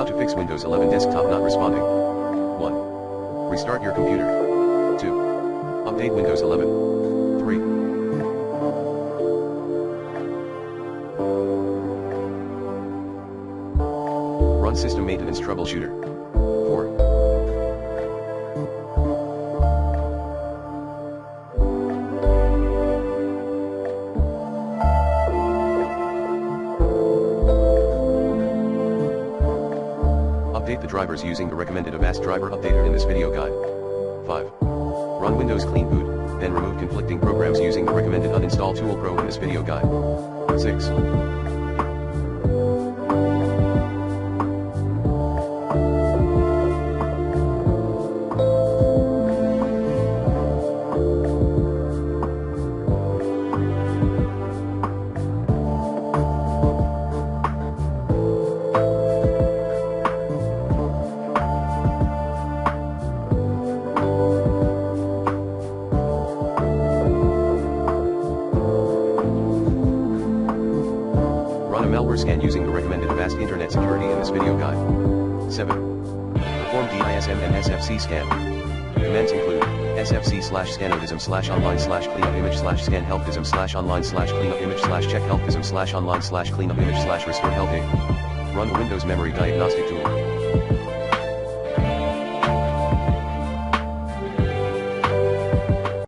How to fix Windows 11 desktop not responding. 1. Restart your computer. 2. Update Windows 11. 3. Run system maintenance troubleshooter. 4. Update the drivers using the recommended Avast driver updater in this video guide. 5. Run Windows Clean Boot, then remove conflicting programs using the recommended Uninstall Tool Pro in this video guide. 6. Run a malware scan using the recommended Avast Internet Security in this video guide. 7. Perform DISM and SFC scan. Commands include sfc/scanodism/online/cleanupimage/scan helpdism/online/cleanupimage/check helpdism/online/cleanupimage/restore health. Run the Windows Memory Diagnostic Tool.